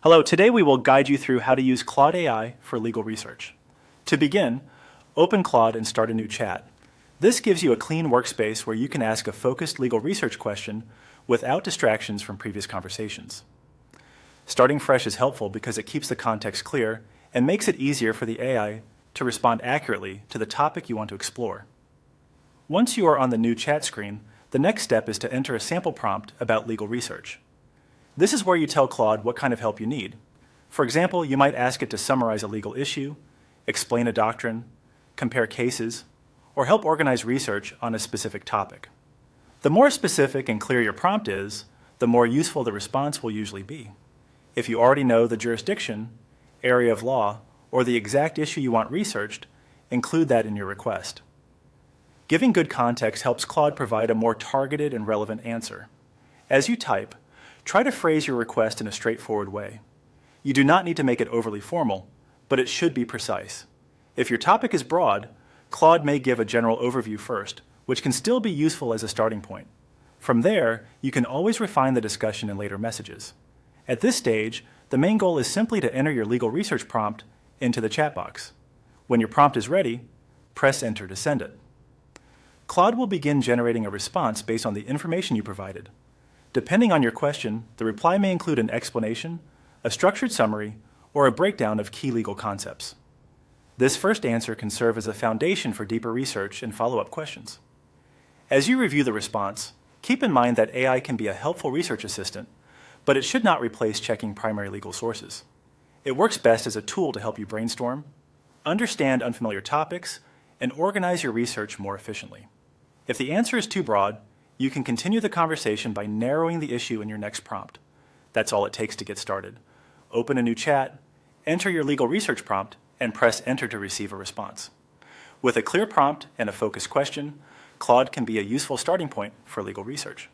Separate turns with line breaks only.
Hello, today we will guide you through how to use Claude AI for legal research. To begin, open Claude and start a new chat. This gives you a clean workspace where you can ask a focused legal research question without distractions from previous conversations. Starting fresh is helpful because it keeps the context clear and makes it easier for the AI to respond accurately to the topic you want to explore. Once you are on the new chat screen, the next step is to enter a sample prompt about legal research. This is where you tell Claude what kind of help you need. For example, you might ask it to summarize a legal issue, explain a doctrine, compare cases, or help organize research on a specific topic. The more specific and clear your prompt is, the more useful the response will usually be. If you already know the jurisdiction, area of law, or the exact issue you want researched, include that in your request. Giving good context helps Claude provide a more targeted and relevant answer. As you type, try to phrase your request in a straightforward way. You do not need to make it overly formal, but it should be precise. If your topic is broad, Claude may give a general overview first, which can still be useful as a starting point. From there, you can always refine the discussion in later messages. At this stage, the main goal is simply to enter your legal research prompt into the chat box. When your prompt is ready, press Enter to send it. Claude will begin generating a response based on the information you provided. Depending on your question, the reply may include an explanation, a structured summary, or a breakdown of key legal concepts. This first answer can serve as a foundation for deeper research and follow-up questions. As you review the response, keep in mind that AI can be a helpful research assistant, but it should not replace checking primary legal sources. It works best as a tool to help you brainstorm, understand unfamiliar topics, and organize your research more efficiently. If the answer is too broad, you can continue the conversation by narrowing the issue in your next prompt. That's all it takes to get started. Open a new chat, enter your legal research prompt, and press Enter to receive a response. With a clear prompt and a focused question, Claude can be a useful starting point for legal research.